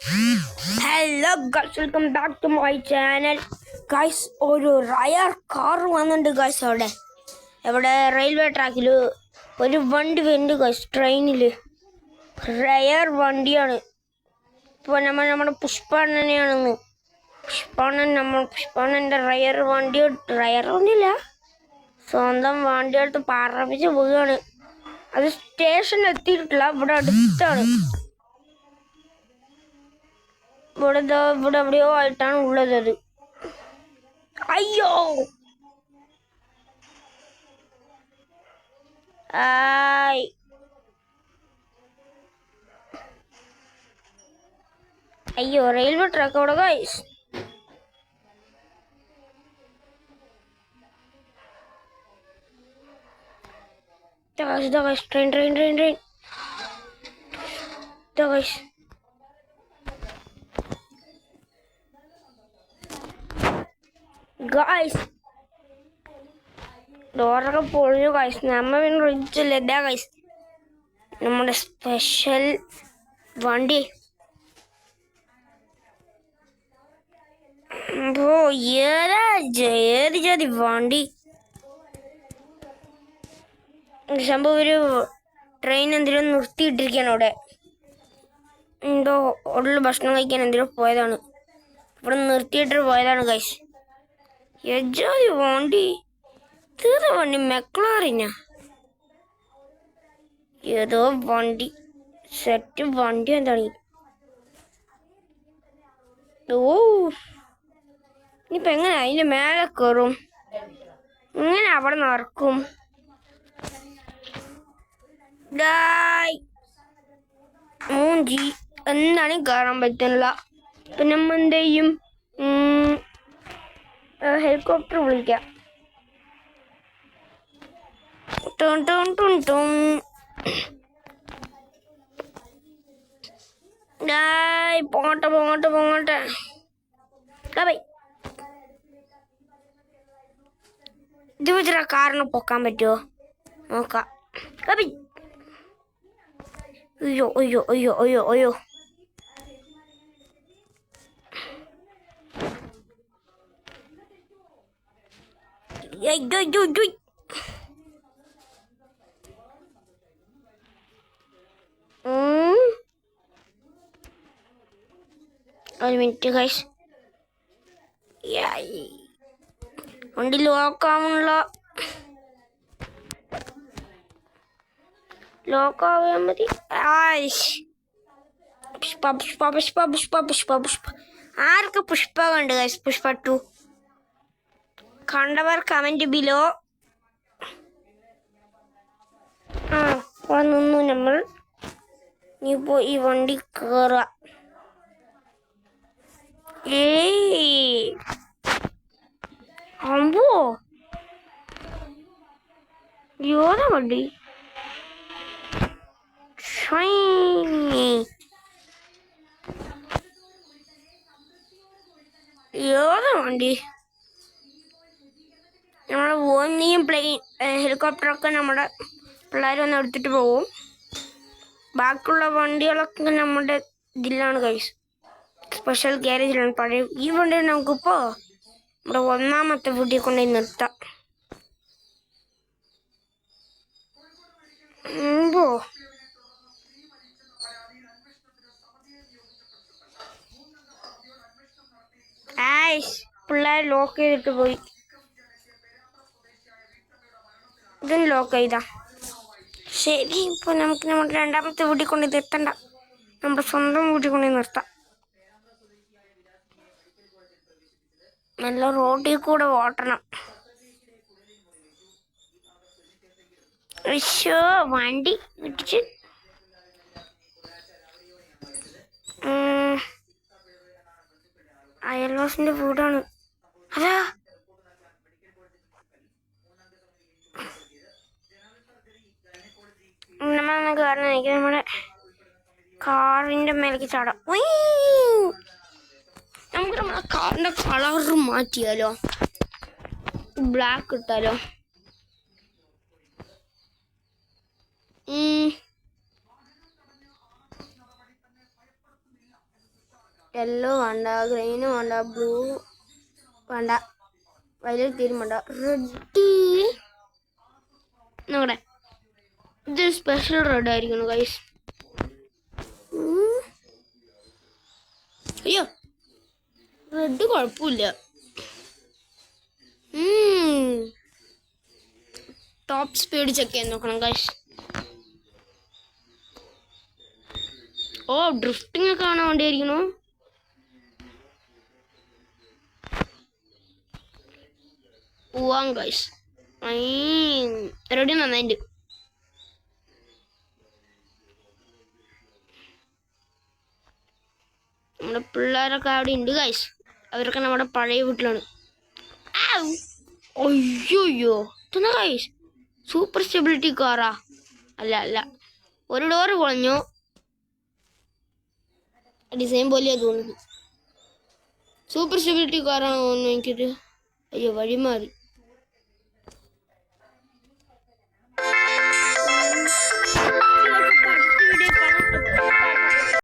Hello guys, welcome back to my channel. Guys, ഒരു rare car വന്നിട്ടുണ്ട് ഗൈസ്. എവിടെ റെയിൽവേ ട്രാക്കിൽ ഒരു വണ്ടി വരുന്നുണ്ട് ഗൈസ്. ട്രെയിനിൽ റയർ വണ്ടിയാണ്. ഇപ്പോൾ നമ്മുടെ പുഷ്പണ്ണനെയാണെന്ന്. പുഷ്പണ്ണൻ്റെ റയർ വണ്ടിയില്ല, സ്വന്തം വണ്ടിയെടുത്ത് പറപ്പിച്ച് പോവുകയാണ്. അത് സ്റ്റേഷനിൽ എത്തിയിട്ടില്ല, ഇവിടെ അടുത്താണ്. ഇവിടെ എവിടെയോ ആയിട്ടാണ് ഉള്ളത് അത്. അയ്യോ, അയ്യോ, റെയിൽവേ ട്രാക്ക് അവിടെ ഗൈസ്. Train guys. ഡോറൊക്കെ പൊളിഞ്ഞു ഗൈസ്. നമ്മ പിന്നെ റിച്ചല്ലേ. ഇതാ ഗൈസ് നമ്മുടെ സ്പെഷ്യൽ വണ്ടി. ഏത് ജാതി വണ്ടി സംഭവം. ഒരു ട്രെയിൻ എന്തിനും നിർത്തിയിട്ടിരിക്കുകയാണ് അവിടെ. എന്തോ ഹോട്ടലിൽ ഭക്ഷണം കഴിക്കാൻ എന്തിനോ പോയതാണ്. ഇവിടെ നിർത്തിയിട്ട് പോയതാണ് ഗൈസ്. യജാതി വണ്ടി, തീർന്ന വണ്ടി. മെക്ലാറിനാ ഏതോ വണ്ടി, സെറ്റ് വണ്ടി. എന്താണ് ഓ, ഇനിയിപ്പോൾ എങ്ങനെ അതിൻ്റെ മേലെ കയറും? ഇങ്ങനെ അവിടെ നടക്കും? മൂഞ്ചി എന്താണ് കയറാൻ പറ്റുന്നില്ല. പിന്നെ നമ്മൾ എന്ത് ചെയ്യും? ഹെലികോപ്റ്റർ വിളിക്കാം. പോങ്ങട്ടെ. ഇത് വെച്ചിട്ട് കാറിന് പൊക്കാൻ പറ്റുമോ നോക്കാം. അയ്യോ അയ്യോ അയ്യോ അയ്യോ അയ്യോ. ഒരു മിനിറ്റ് ഗൈസ്. വണ്ടി ലോക്കാവുന്നില്ല. ലോക്കാവാൻ മതി. പുഷ്പ. ആർക്ക് പുഷ്പ കണ്ട് ഗൈസ്? പുഷ്പ 2 കണ്ടവർ കമന്റ് ബിലോ. നിന്നു നമ്മൾ. ഇനിയിപ്പോ ഈ വണ്ടി കയറുക. അമ്പോ, യോധ വണ്ടി. നമ്മുടെ ഓമ്നിയും ഹെലികോപ്റ്ററൊക്കെ നമ്മുടെ പിള്ളേർ വന്ന് എടുത്തിട്ട് പോകും. ബാക്കിയുള്ള വണ്ടികളൊക്കെ നമ്മുടെ ഇതിലാണ് ഗൈസ്, സ്പെഷ്യൽ ഗ്യാരേജിലാണ്. പഴയ ഈ വണ്ടി നമുക്കിപ്പോൾ നമ്മുടെ 1ാമത്തെ വീട്ടിൽ കൊണ്ടുപോയി നിർത്താം. പിള്ളേർ ലോക്ക് ചെയ്തിട്ട് പോയി. ഇതും ലോക്ക് ചെയ്താ ശരി. ഇപ്പോൾ നമുക്ക് നമ്മുടെ 2ാമത്തെ വീട്ടിൽ കൊണ്ടുപോയി നിർത്തണ്ട, നമ്മുടെ സ്വന്തം വീട്ടിൽ കൊണ്ടുപോയി നിർത്താം. നല്ല റോഡിൽ കൂടെ ഓട്ടണം. വണ്ടി ഇടിച്ച്. അയൽവാസിന്റെ വീടാണ് അതാ. കാരണം എനിക്ക് നമ്മുടെ കാറിന്റെ മേലേക്ക് ചാടാം. നമുക്ക് നമ്മുടെ കാറിന്റെ കളർ മാറ്റിയാലോ? ബ്ലാക്ക് ഇട്ടാലോ? യെല്ലോ വേണ്ട, ഗ്രീന് വേണ്ട, ബ്ലൂ വേണ്ട, വയലറ്റ് തീരും വേണ്ട, റെഡ് നോക്കട്ടെ. ഇത് സ്പെഷ്യൽ റെഡ് ആയിരിക്കുന്നു ഗൈസ്. അയ്യോ റെഡ് കുഴപ്പമില്ല. ടോപ്പ് സ്പീഡ് ചെക്ക് ചെയ്യാൻ നോക്കണം ഗൈസ്. ഓ ഡ്രിഫ്റ്റിംഗ് ഒക്കെ കാണാൻ വേണ്ടിയായിരിക്കണു. പോവാം ഗൈസ്. റെഡി നന്നായിട്ട്. നമ്മുടെ പിള്ളേരൊക്കെ അവിടെ ഉണ്ട് ഗൈസ്. അവരൊക്കെ നമ്മുടെ പഴയ വീട്ടിലാണ്. അയ്യോ ഇതെന്നാ ഗൈസ്, സൂപ്പർ സ്റ്റെബിലിറ്റി കാറാ? അല്ല, ഒരു ഡോറ് പൊളഞ്ഞു. ഡിസൈൻ പോലെയാ തോന്നുന്നു. സൂപ്പർ സ്റ്റെബിലിറ്റി കാറാണോ തോന്നുന്നു എനിക്കൊരു. അയ്യോ വഴി മാറി.